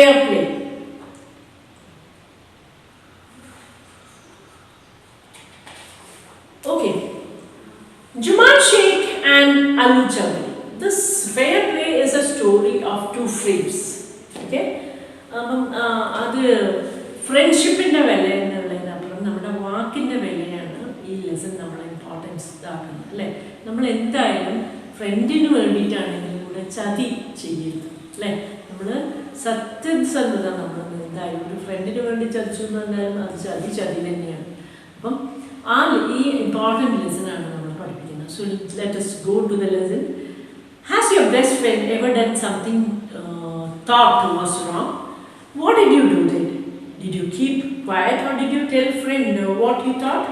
fair play. Okay. Jumman, Sheikh and Algu Chowdhry. This fair play is a story of two frames. Okay. അത് ഫ്രണ്ട്ഷിപ്പിൻ്റെ വില എന്നുള്ളതിനപ്പുറം നമ്മുടെ വാക്കിൻ്റെ വിലയാണ് ഈ ലെസൺ നമ്മൾ ഇമ്പോർട്ടൻസ് ഇതാക്കുന്നത് അല്ലേ. നമ്മൾ എന്തായാലും ഫ്രണ്ടിന് വേണ്ടിയിട്ടാണെങ്കിലും കൂടെ ചതി ചെയ്യരുത് അല്ലേ. നമ്മൾ സത്യസന്ധത നമ്മൾ എന്തായാലും ഒരു ഫ്രണ്ടിന് വേണ്ടി ചതിച്ചു എന്ന് പറഞ്ഞാലും അത് ചതി തന്നെയാണ്. അപ്പം ഈ ഇമ്പോർട്ടൻറ്റ് ലെസനാണ് നമ്മൾ പഠിപ്പിക്കുന്നത്. So let us go to the lesson. Has your best friend ever done something thought was wrong? What did you do then? Did you keep quiet or did you tell friend what you thought?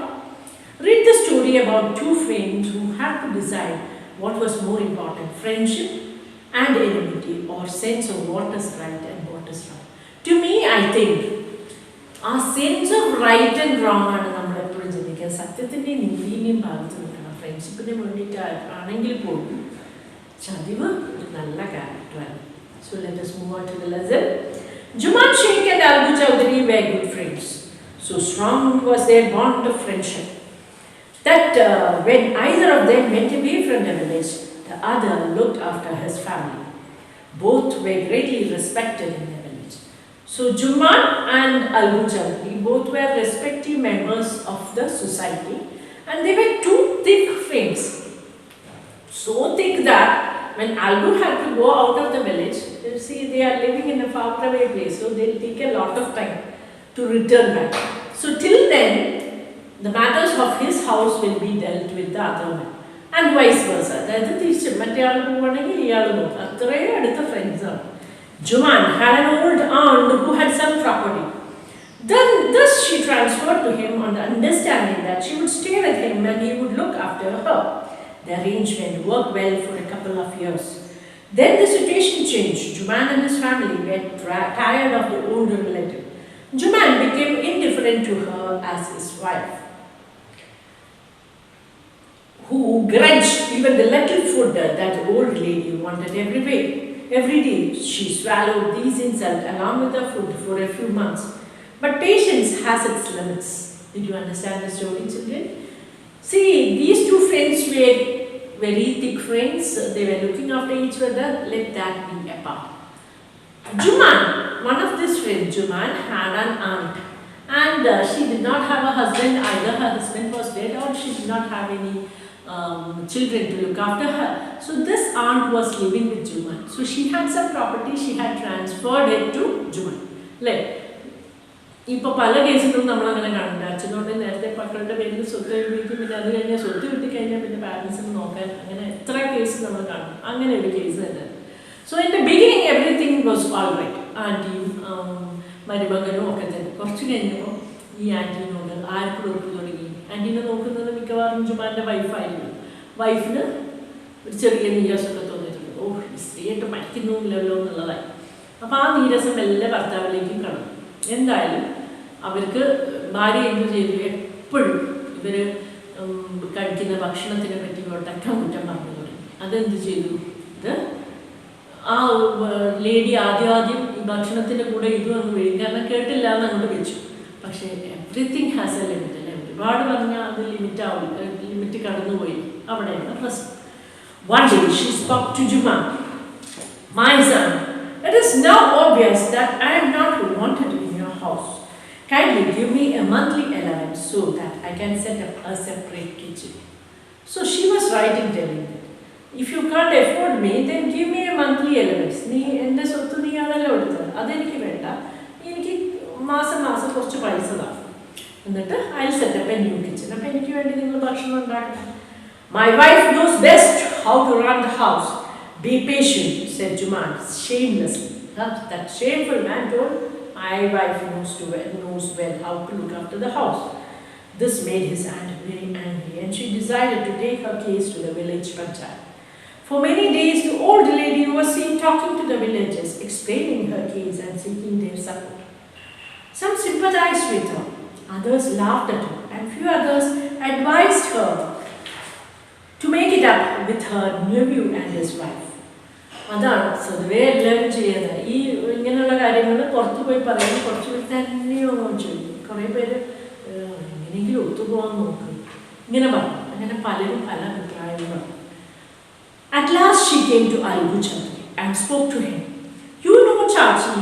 Read the story about two friends who had to decide what was more important, friendship and enmity, or sense of what is right and what is wrong. To me, I think our sense of right and wrong ആണ് നമ്മൾ എപ്പോഴും ചിന്തിക്കുക. സത്യത്തിൻ്റെയും നീതിൻ്റെയും ഭാഗത്ത് നിൽക്കണം. ഫ്രണ്ട്ഷിപ്പിന് വേണ്ടിയിട്ടാണെങ്കിൽ പോലും ചതിവ് ഒരു നല്ല ക്യാരക്ടറാണ്. So let us move on to the lesson. Jumman, Sheikh and Algu Chowdhry were good friends. So strong was their bond of friendship that when either of them went away from the village, the other looked after his family. Both were greatly respected in the village. So Jumman and Algu Chowdhry both were respective members of the society, and they were two thick friends. So thick that when Algu had to go out of the village, you see they are living in a far away place, so they'll take a lot of time to return back. So till then, the matters of his house will be dealt with the other man, and vice versa. അതായത് തിരിച്ച് മറ്റേ ആൾ പോവുകയാണെങ്കിൽ ഇയാൾ പോകും. അത്രയും അടുത്ത ഫ്രണ്ട്സാണ്. Jumman had an old aunt who had some property. Thus she transferred to him on the understanding that she would stay with him and he would look after her. The arrangement worked well for a couple of years. Then the situation changed. Jumman and his family were tired of the older relative. Jumman became indifferent to her as his wife, who grudged even the little food that the old lady wanted every day. She swallowed these insults along with the food for a few months. But patience has its limits. Did you understand the story, children? See, these two friends were very thick friends. They were looking after each other. Let that be apart. Jumman, one of these friends, Jumman, had an aunt. And she did not have a husband either. Her husband was dead or she did not have any children to look after her. So this aunt was living with Jumman. So she had some property. She had transferred it to Jumman. ഇപ്പോൾ പല കേസിലും നമ്മളങ്ങനെ കാണുന്നുണ്ട്. അച്ഛനോട് നേരത്തെ മക്കളുടെ പേരിൽ സ്വത്ത് എഴുതിക്കും, പിന്നെ അത് കഴിഞ്ഞാൽ സ്വത്ത് കിട്ടിക്കഴിഞ്ഞാൽ പിന്നെ പാരൻസിന് നോക്കാൻ, അങ്ങനെ എത്ര കേസ് നമ്മൾ കാണും. അങ്ങനെ ഒരു കേസ് തന്നെ. So in the beginning everything was all right. ആൻറ്റിയും മരുമകനും ഒക്കെ തന്നെ. കുറച്ച് കഴിഞ്ഞപ്പോൾ ഈ ആൻറ്റീനോട് ആർക്ക് വെറുപ്പ് തുടങ്ങി. ആൻറ്റീനെ നോക്കുന്നത് മിക്കവാറും ജുമാൻ്റെ വൈഫായിരുന്നു. വൈഫിന് ഒരു ചെറിയ നീരസമൊക്കെ തോന്നിയിട്ടുണ്ട്. ഓ, ഈ സ്ത്രീയായിട്ട് മരിക്കുന്നുമില്ലല്ലോ എന്നുള്ളതായി. അപ്പോൾ ആ നീരസം എല്ലാ ഭർത്താവിലേക്കും കടന്നു. എന്തായാലും അവർക്ക് ഭാര്യ എന്ത് ചെയ്തു, എപ്പോഴും ഇവർ കഴിക്കുന്ന ഭക്ഷണത്തിനെ പറ്റി ഒട്ടക്കം കുറ്റം പറഞ്ഞു തുടങ്ങി. അതെന്ത് ചെയ്തു, ഇത് ആ ലേഡി ആദ്യം ഈ ഭക്ഷണത്തിൻ്റെ കൂടെ ഇതും അങ്ങ് വീഴും. കാരണം കേട്ടില്ല എന്ന് അങ്ങോട്ട് വെച്ചു. പക്ഷേ എവറിത്തിങ് ഹാസ് എ ലിമിറ്റ് അല്ലേ. ഒരുപാട് പറഞ്ഞാൽ അത് ലിമിറ്റ് കടന്നുപോയി. അവിടെയാണ് പ്രശ്നം. One day she spoke to Jumman. My son, it is now obvious that I am not wanted in your house. Kindly give me a monthly allowance so that I can set up a separate kitchen. So she was right in telling that. If you can't afford me, then give me a monthly allowance. നീ എൻ്റെ സ്വത്ത് നീ അതല്ല കൊടുത്തത്, അതെനിക്ക് വേണ്ട. എനിക്ക് മാസം കുറച്ച് പൈസ താ, എന്നിട്ട് I'll set up a new kitchen. അപ്പം എനിക്ക് വേണ്ടി നിങ്ങൾ ഭക്ഷണം ഉണ്ടാക്കണം. My wife knows best how to run the house. Be patient, said Jumman shamelessly. That shameful man told, my wife knows well how to look after the house. This made his aunt very angry, and she decided to take her case to the village panchayat. For many days, the old lady was seen talking to the villagers, explaining her case and seeking their support. Some sympathized with her, others laughed at her, and few others advised her to make it up with her nephew and his wife. അതാണ് സ്വതവേ എല്ലാവരും ചെയ്യുന്നത്. ഈ ഇങ്ങനെയുള്ള കാര്യങ്ങൾ പുറത്തു പോയി പറയും, കുറച്ച് പേര് തന്നെയോ ചോദിക്കും, കുറേ പേര് എങ്ങനെയെങ്കിലും ഒത്തുപോകാൻ നോക്കും, ഇങ്ങനെ പറയും. അങ്ങനെ പലരും പല അഭിപ്രായങ്ങളും. At last she came to Algu Chowdhry and spoke to him. You know, Chachi,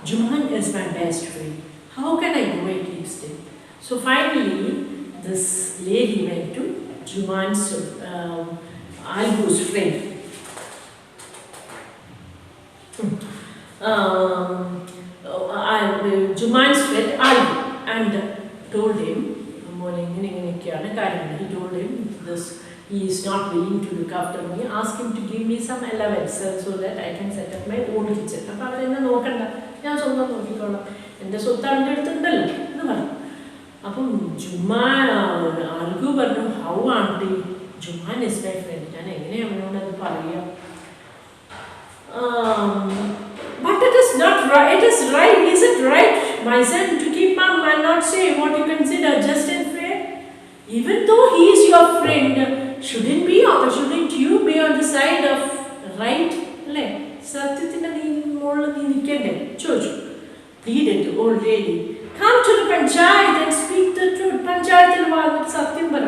Jumman is my best friend. How can I go against him? So finally, this lady went to Jumman's, Algu's friend. Jumman's friend Algu, and told him, he told him this. He is not willing to look after me. Ask him to give me some allowance so that I can set up my own kitchen. അപ്പോൾ അവരെന്നെ നോക്കണ്ട, ഞാൻ സ്വന്തം നോക്കിക്കോളാം, എൻ്റെ സ്വത്ത് അവൻ്റെ അടുത്തുണ്ടല്ലോ എന്ന് പറഞ്ഞു. അപ്പം ആൽഗു പറഞ്ഞു, how aunty, Jumman is my friend, ഞാൻ എങ്ങനെയാണ് അവനോട് അത് പറയാം? But it is not right. It is right. Is it right, my son, to keep mum and not say what you consider just and fair? Even though he is your friend, shouldn't you be on the side of right? അല്ലേ, സത്യത്തിൻ്റെ മുകളിൽ നീ നിൽക്കണ്ടേ? ചോദിച്ചു. Pleaded the old lady. Come to the panchayat and speak the truth. പഞ്ചായത്തിൽ വന്നിട്ട് സത്യം പറ.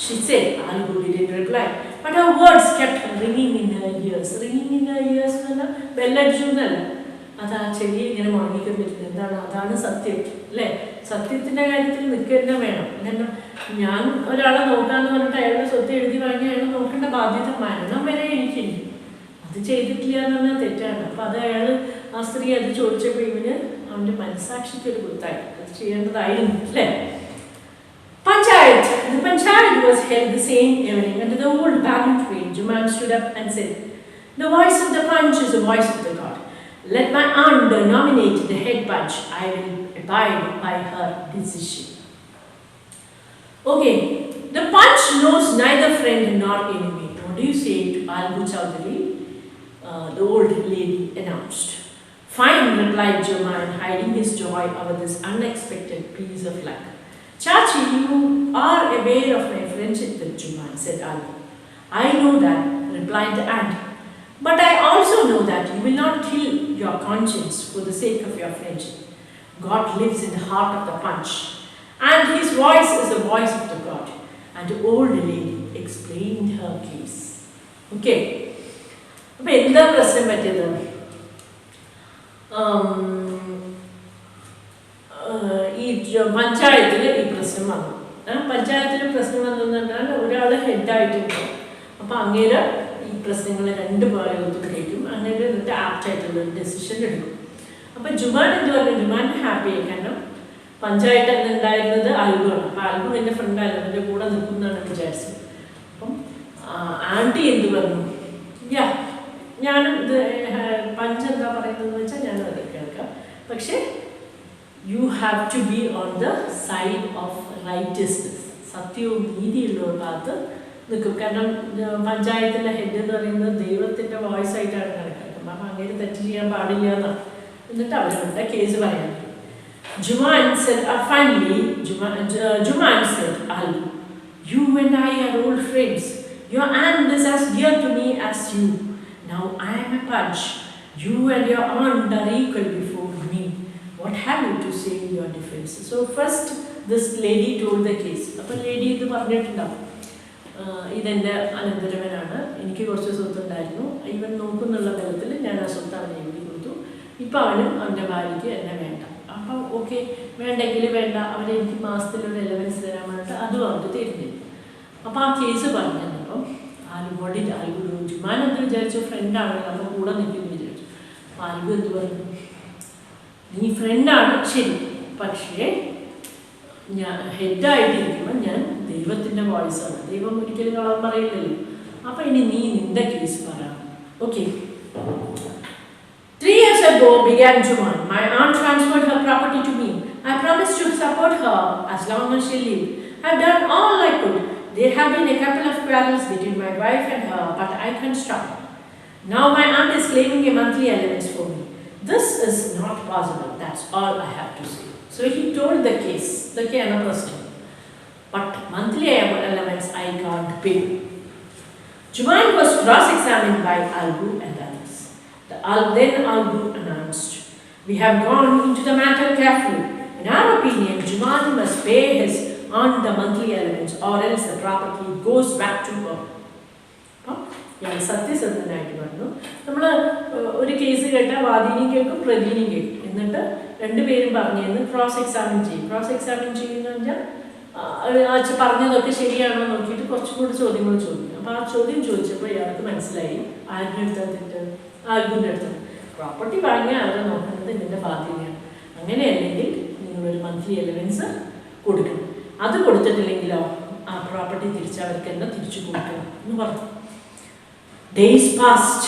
She said. Algu didn't reply, but her words kept ringing in her ears. Ringing in her ears എന്ന് പറഞ്ഞാൽ ബെല്ലടിച്ചു എന്നല്ല, അത് ആ ചെവി ഇങ്ങനെ മുടങ്ങിക്കൊണ്ടിരുന്നത്. എന്താണ്? അതാണ് സത്യം അല്ലേ? സത്യത്തിൻ്റെ കാര്യത്തിൽ നിൽക്കുക തന്നെ വേണം. കാരണം ഞാൻ ഒരാളെ നോക്കാമെന്ന് പറഞ്ഞിട്ട് അയാളുടെ സ്വത്ത് എഴുതി വാങ്ങി അയാൾ നോക്കേണ്ട ബാധ്യത മരണം വരെ എനിക്കുണ്ട്. അത് ചെയ്തിട്ടില്ല എന്ന് പറഞ്ഞാൽ തെറ്റാണ്. അപ്പം അത് അയാൾ, ആ സ്ത്രീ അത് ചോദിച്ചപ്പോൾ ഇവന് അവൻ്റെ മനസ്സാക്ഷിക്കൊരു കുത്തായി, അത് ചെയ്യേണ്ടതായിരുന്നു അല്ലേ? The panchayat was held the same evening under the old banyan tree. Jumman stood up and said, "The voice of the punch is the voice of the god. Let my aunt nominate the head punch. I will abide by her decision." Okay, the punch knows neither friend nor enemy. What do you say to Algu Chowdhry? The old lady announced. Fine, replied Jumman, hiding his joy over this unexpected piece of luck. Chachi, you are aware of my friendship with Jumman, said Algu. I know that, replied the aunt. But I also know that you will not kill your conscience for the sake of your friendship. God lives in the heart of the punch, and his voice is the voice of the God. And the old lady explained her case. Okay. അപ്പോൾ എന്താ പ്രശ്നം പറ്റിയത്? ഈ പഞ്ചായത്തിൽ ഈ പ്രശ്നം വന്നു. പഞ്ചായത്തിൽ പ്രശ്നം വന്നതെന്ന് പറഞ്ഞാൽ ഒരാൾ ഹെഡായിട്ടുണ്ട്. അപ്പോൾ അങ്ങേര് ഈ പ്രശ്നങ്ങൾ രണ്ട് ഭാഗത്തും കേൾക്കും, അങ്ങനെ എന്നിട്ട് ആപ്റ്റായിട്ടുള്ള ഡെസിഷൻ എടുക്കും. അപ്പം ജുമാൻ എന്ത് പറഞ്ഞു? ജുമാൻ ഹാപ്പിയായി, കാരണം പഞ്ചായത്ത് അന്ന് ഉണ്ടായിരുന്നത് ആൽഗുവാണ്. അപ്പം ആൽഗു എൻ്റെ ഫ്രണ്ടായിരുന്നു, എൻ്റെ കൂടെ നിൽക്കുന്നതാണ് വിചാരിച്ചത്. അപ്പം ആൻറ്റി എന്ത് പറഞ്ഞു? ഞാനും ഇത് പഞ്ച് എന്താ പറയുന്നതെന്ന് വെച്ചാൽ ഞാനും അത് കേൾക്കാം, പക്ഷേ you have to be on the side of righteousness. സത്യവും നീതിയുള്ള ഒരു ഭാഗത്ത് നിൽക്കും. കാരണം പഞ്ചായത്തിലെ ഹെഡ് എന്ന് പറയുന്നത് ദൈവത്തിൻ്റെ വോയിസ് ആയിട്ടാണ് കണക്കാക്കുന്നത്. അപ്പം അങ്ങനെ തെറ്റ് ചെയ്യാൻ പാടില്ല എന്നാണ്. എന്നിട്ട് അവരുടെ കേസ് പറയാൻ. Jumman said, finally, Jumman said, Algu, you and I are old friends. Your aunt is as dear to me as you. Now I am a punch. You and your aunt are equal before me. What have you to say in your defense? So first, this lady told the case. അപ്പോൾ lady ഇത് പറഞ്ഞിട്ടുണ്ടാവും, ഇതെൻ്റെ അനന്തരവനാണ്, എനിക്ക് കുറച്ച് സ്വത്തുണ്ടായിരുന്നു, ഇവൻ നോക്കുന്നുള്ള തലത്തിൽ ഞാൻ ആ സ്വത്ത് അവനെ എഴുതി കൊടുത്തു. ഇപ്പം അവനും അവൻ്റെ ഭാര്യയ്ക്ക് എന്നെ വേണ്ട. അപ്പം ഓക്കെ, വേണ്ടെങ്കിൽ വേണ്ട, അവരെനിക്ക് മാസത്തിലൊരു എലവൻസ് തരാൻ വേണ്ടിയിട്ട് അതും അവർക്ക് തരുന്നില്ല. അപ്പോൾ ആ കേസ് പറഞ്ഞു തന്നപ്പം ആൽഗുവോട് ജുമാൻ എന്ത് വിചാരിച്ചു? ഫ്രണ്ടാണ്, അപ്പോൾ കൂടെ നിൽക്കുമെന്ന് വിചാരിച്ചു. അപ്പോൾ ആൽഗു എന്ത് പറഞ്ഞു? നീ ഫ്രണ്ടാണ് ശരി, പക്ഷേ ഞാൻ ഹെഡായിട്ടിരിക്കുമ്പോൾ ഞാൻ ദൈവത്തിൻ്റെ വോയിസാണ്. ദൈവം ഒരിക്കലും കളവ് പറയില്ലല്ലോ. അപ്പം ഇനി നീ നിൻ്റെ കേസ് പറ. Okay. 3 years ago began Jumman. My aunt transferred her property to me. I promised to support her as long as she lived. I have done all I could. There have been a couple of quarrels between my wife and her, but I can't stop. Now my aunt is claiming a monthly allowance for me. This is not possible. That's all I have to say. So he told the case. The question. But monthly allowance I can't pay. Jumman was cross-examined by Algu and others. Then Algu announced, "We have gone into the matter carefully. In our opinion, Jumman must pay his aunt the monthly elements or else the property goes back to her." ഞാൻ സത്യസന്ധനായിട്ട് പറഞ്ഞു. നമ്മൾ ഒരു case കേട്ടാൽ വാദിനിയും കേൾക്കും പ്രതിനിയും കേൾക്കും. എന്നിട്ട് രണ്ടുപേരും പറഞ്ഞെന്ന് ക്രോസ് എക്സാമിൻ ചെയ്യും. ക്രോസ് എക്സാമിൻ ചെയ്യുന്ന പറഞ്ഞാൽ പറഞ്ഞതൊക്കെ ശരിയാണോ നോക്കിയിട്ട് കുറച്ചും കൂടി ചോദ്യങ്ങൾ ചോദിക്കും. അപ്പോൾ ആ ചോദ്യം ചോദിച്ചപ്പോൾ ഇയാൾക്ക് മനസ്സിലായി ആരുടെ അടുത്ത് ആൽഗുവിൻ്റെ അടുത്ത് പ്രോപ്പർട്ടി വാങ്ങിയാൽ അവരെ നോക്കുന്നത് ഇതിൻ്റെ ബാധ്യതയാണ്. അങ്ങനെയല്ലെങ്കിൽ നിങ്ങളൊരു മന്ത്ലി എലവൻസ് കൊടുക്കണം. അത് കൊടുത്തിട്ടില്ലെങ്കിലോ ആ പ്രോപ്പർട്ടി തിരിച്ച് അവർക്ക് തന്നെ തിരിച്ചു കൊടുക്കണം എന്ന് പറഞ്ഞു. Days passed,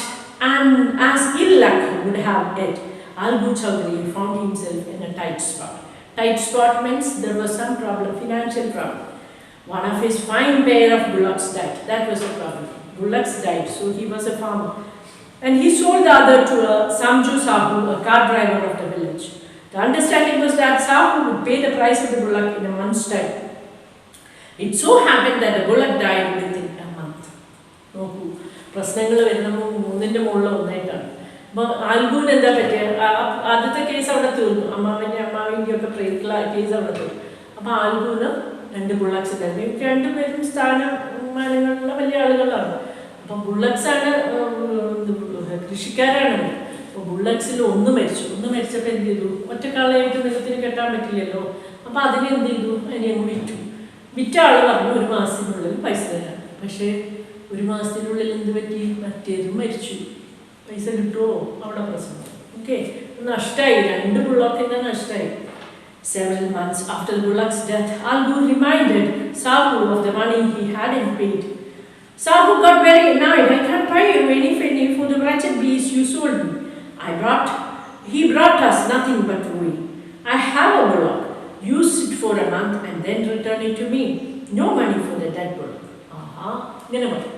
and as ill luck would have it, Algu Chowdhry found himself in a tight spot. Tight spot means there was some problem, financial problem. One of his fine pair of bullocks died. That was the problem. Bullocks died, so he was a farmer. And he sold the other to a Sahu, a car driver of the village. The understanding was that Sahu would pay the price of the bullock in a month's time. It so happened that the bullock died within a month. പ്രശ്നങ്ങൾ വരുന്നത് മൂന്നിൻ്റെ മുകളിൽ ഒന്നായിട്ടാണ്. അപ്പോൾ ആൽഗുവിന് എന്താ പറ്റിയ ആദ്യത്തെ case അവിടെ തീർന്നു. അമ്മാവിൻ്റെ ഒക്കെ കേസ് അവിടെ തീർന്നു. അപ്പോൾ ആൽഗുവിന് 2 ബുള്ളക്സ് ഉണ്ടായിരുന്നു. രണ്ടുപേരും സ്ഥാനമാനങ്ങളുള്ള വലിയ ആളുകളാണ്. അപ്പം ബുള്ളക്സാണ് കൃഷിക്കാരാണ്. അപ്പോൾ ബുള്ളക്സിൽ ഒന്ന് മരിച്ചപ്പോൾ എന്ത് ചെയ്തു? ഒറ്റക്കാളായിട്ട് നിലത്തിന് കെട്ടാൻ പറ്റില്ലല്ലോ. അപ്പോൾ അതിനെ എന്ത് ചെയ്തു? അതിനെ വിറ്റ ആൾ പറഞ്ഞു 1 മാസത്തിനുള്ളിൽ പൈസ തരാം. പക്ഷേ 1 മാസത്തിനുള്ളിൽ എന്ത് പറ്റി? മറ്റേതും മരിച്ചു. പൈസ കിട്ടുമോ? അവിടെ പ്രശ്നം. ഓക്കെ, നഷ്ടമായി. 2 ബുള്ളൊക്കെ നഷ്ടമായി. Several months after the bullock's death, Algu reminded Sahu of the money he hadn't paid. Sahu got very annoyed. "I can't pay you any penny for the wretched beast you sold me. He brought us nothing but ruin. I have a bullock. Use it for a month and then return it to me. No money for the dead bullock." ഇങ്ങനെ പറയും.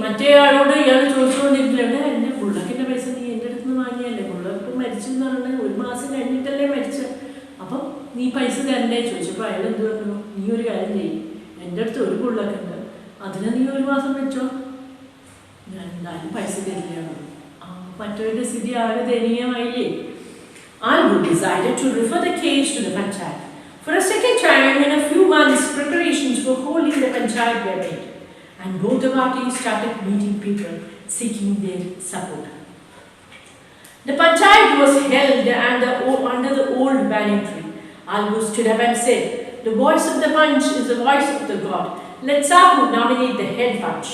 മറ്റേ ആളോട് ഇയാൾ ചോദിച്ചുകൊണ്ടിരിക്കുകയാണ്, എൻ്റെ ബുള്ളക്കിൻ്റെ പൈസ നീ എൻ്റെ അടുത്ത് നിന്ന് വാങ്ങിയല്ലേ? ബുള്ളക്ക് മരിച്ചെന്ന് പറഞ്ഞാൽ 1 മാസം കഴിഞ്ഞിട്ടല്ലേ മരിച്ച. അപ്പം നീ പൈസ തരണ്ടേ ചോദിച്ചപ്പോൾ അയാൾ എന്ത് പറഞ്ഞു? നീ ഒരു കാര്യം ചെയ്യും, എൻ്റെ അടുത്ത് ഒരു ബുള്ളക്കുണ്ട്, അതിന് നീ 1 മാസം വെച്ചോ, ഞാൻ എന്തായാലും പൈസ തരികയാണ്. മറ്റവരുടെ സ്ഥിതി ആകെ ദയനീയമായില്ലേ? Algu decided to refer the case to the panchayat. For a second time in a few months, preparations for holding the panchayat were made, and both the parties started meeting people seeking their support. The panchayat was held under the old banyan tree. Algu stood up and said, "The voice of the punch is the voice of the god. Let Sahu nominate the head punch.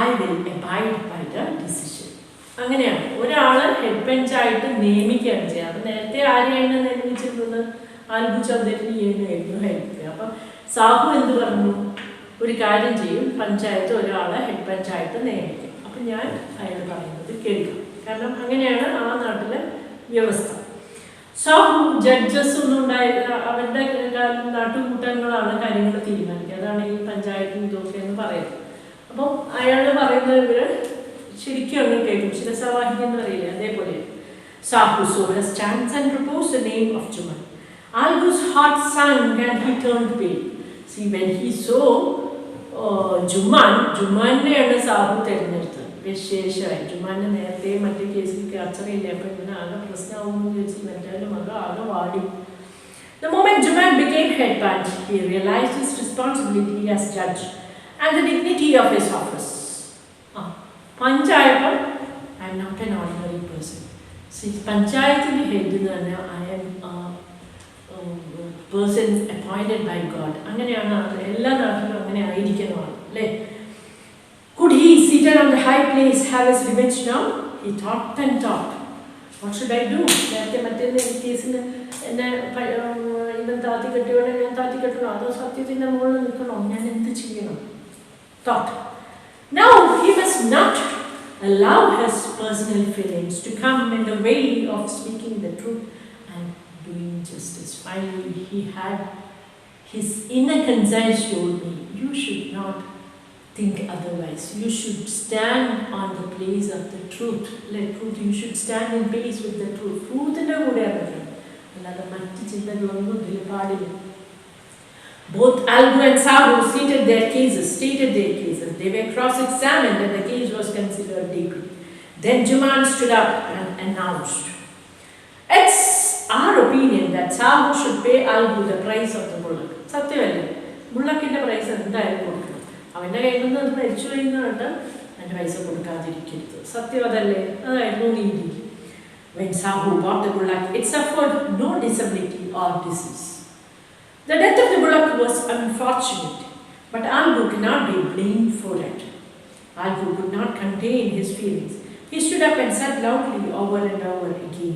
I will abide by the decision." അങ്ങനെയാണ് ഒരാൾ head ബെഞ്ചായിട്ട് നിയമിക്കുകയാണ് ചെയ്യുക. അപ്പം നേരത്തെ ആരെയാണ് നിയമിച്ചിരുന്നത്? ആൽഗു ചൗധരിയായിരുന്നു head. അപ്പം സാഹു എന്ത് പറഞ്ഞു? ഒരു കാര്യം ചെയ്യും, പഞ്ചായത്ത് ഒരാളെ ഹെഡ് പഞ്ചായത്ത് നിയമിക്കും. അപ്പം ഞാൻ അയാൾ പറയുന്നത് കേൾക്കാം. കാരണം അങ്ങനെയാണ് ആ നാട്ടിലെ വ്യവസ്ഥ. സാഹു ജഡ്ജസ് ഒന്നും ഉണ്ടായില്ല. അവരുടെ നാട്ടുകൂട്ടങ്ങളാണ് കാര്യങ്ങൾ തീരുമാനിക്കുക. അതാണ് ഈ പഞ്ചായത്തും ഇതൊക്കെ എന്ന് പറയുന്നത്. അപ്പം അയാൾ പറയുന്നത് ശരിക്കും അങ്ങനെ കേൾക്കും. ശിരസവാഹി എന്ന് പറയില്ലേ, അതേപോലെ. Sahu saw her stance and proposed the name of Jumman. Algu's heart sank and he turned pale. See, when he saw ജുമ്മാനെയാണ് Sahu തിരഞ്ഞെടുത്തത്. വിശേഷമായി ജുമ്മാനെ നേരത്തെ മറ്റേ കേസിൽ ക്യാൻസറില്ല. അപ്പം ഇങ്ങനെ ആകെ പ്രശ്നമാകുമെന്ന് ചോദിച്ചു മറ്റേ മകൾ ആകെ വാടി. The moment Jumman became head punch, he realized his responsibility as judge and the dignity of his office. Panchayat I am not an ordinary person. പഞ്ചായത്തിൻ്റെ ഹെഡ് എന്ന് പറഞ്ഞാൽ I am person appointed by God. അങ്ങനെയാണ് എല്ലാ നാട്ടിലും അങ്ങനെ ആയിരിക്കുന്നതാണ് അല്ലേ? Could he, seated on the high place, have his revenge now? He thought and thought. What should I do? നേരത്തെ മറ്റേ കേസിന് എന്നെ ഇവൻ താത്തി കെട്ടിയോടെ ഞാൻ താത്തി കെട്ടണോ അതോ സത്യത്തിൻ്റെ മുകളിൽ നിൽക്കണോ? ഞാൻ എന്ത് ചെയ്യണം? Thought. Now he must not allow his personal feelings to come in the way of speaking the truth and doing justice. Finally, he had his inner conscience told me, you should not think otherwise. You should stand on the place of the truth. Like truth, you should stand in pace with the truth. Truth in the good everything. Another matti chintagalonnu idil paadilla. Both Algu and Sahu stated their cases. They were cross-examined and the case was considered deeply. Then Jumman stood up and announced, "It's our opinion that Sahu should pay Algu the price of the bullock." Satyavale, bullockinte price എന്തായാലും കൊടുക്കണം. അവൻ്റെ കയ്യിൽ നിന്ന് അത് മരിച്ചു കഴിയുന്നതുകൊണ്ട് അതിൻ്റെ പൈസ കൊടുക്കാതിരിക്കരുത്. സത്യം അതല്ലേ? അതായിരുന്നു നീതി. When Sahu bought the bullock, it suffered no disability or disease. The death of the bullock was unfortunate, but Algu cannot be blamed for it. Algu could not contain his feelings. He stood up and said loudly over and over again,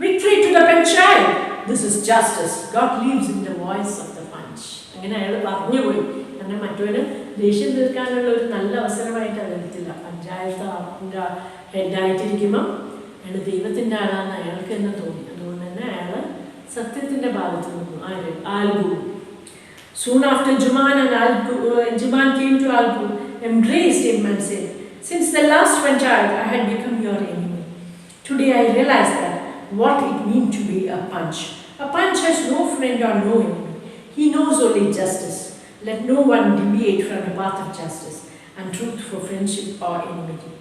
"Victory to the panchayat! This is justice. God lives in the voice of the punch." അങ്ങനെ അയാൾ പറഞ്ഞു പോയി. കാരണം മറ്റൊരു ദേഷ്യം തീർക്കാനുള്ള ഒരു നല്ല അവസരമായിട്ട് അത് എടുത്തില്ല. പഞ്ചായത്ത് ഹെഡായിട്ടിരിക്കുമ്പം അയാൾ ദൈവത്തിൻ്റെ ആളാണെന്ന് അയാൾക്ക് തന്നെ തോന്നി. അതുകൊണ്ട് തന്നെ അയാൾ സത്യത്തിൻ്റെ ഭാഗത്ത് നിന്നു. ആര്? Algu. Soon after, Jumman came to Algu, embraced him and said, "Since the last panchayat, I had become your enemy. Today I realize that what it means to be a punch. A punch has no friend or no enemy. He knows only justice. Let no one deviate from the path of justice and truth for friendship or enmity."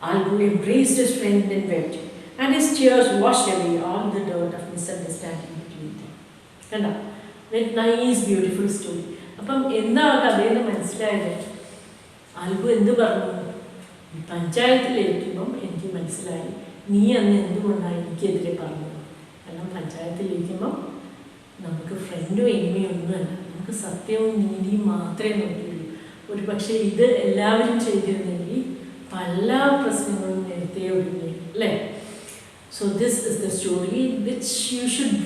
Algu embraced his friend and wept, and his tears washed away all the dirt of misunderstanding between them. Kanda? That nice, beautiful story. അപ്പം എന്താ കഥയിൽ മനസ്സിലായത്? ആൽഗു എന്ത് പറഞ്ഞു? പഞ്ചായത്തിലിരിക്കുമ്പം എനിക്ക് മനസ്സിലായി നീ അന്ന് എന്തുകൊണ്ടാണ് എനിക്കെതിരെ പറഞ്ഞത്. കാരണം പഞ്ചായത്തിലിരിക്കുമ്പം നമുക്ക് ഫ്രണ്ടും എനിമിയും ഒന്നുമല്ല, നമുക്ക് സത്യവും നീതിയും മാത്രമേ നോക്കിയുള്ളൂ. ഒരു പക്ഷേ ഇത് എല്ലാവരും ചെയ്തിരുന്നെങ്കിൽ പല പ്രശ്നങ്ങളും നേരത്തെ ഒഴിഞ്ഞു അല്ലേ? So this is the story which you should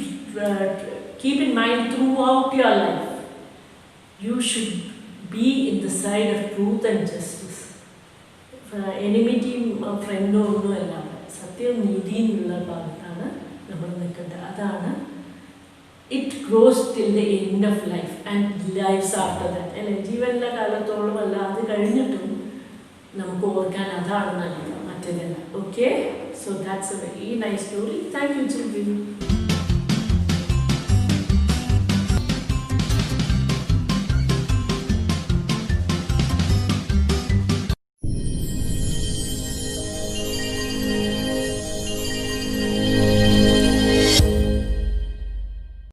keep in mind throughout your life. You should be in the side of truth and justice. Enmity, friend ഒന്നുമല്ല, സത്യവും നീതിയുള്ള ഭാഗത്താണ് നമ്മൾ നിൽക്കേണ്ടത്. അതാണ് it grows till the end of life and life's after that. അല്ലെ, ജീവനുള്ള കാലത്തോളം അല്ല, അത് കഴിഞ്ഞിട്ടും നമുക്ക് ഓർക്കാൻ അതാണ് നല്ലത്, മറ്റേതല്ല. Okay, so that's a very nice story. Thank you, children.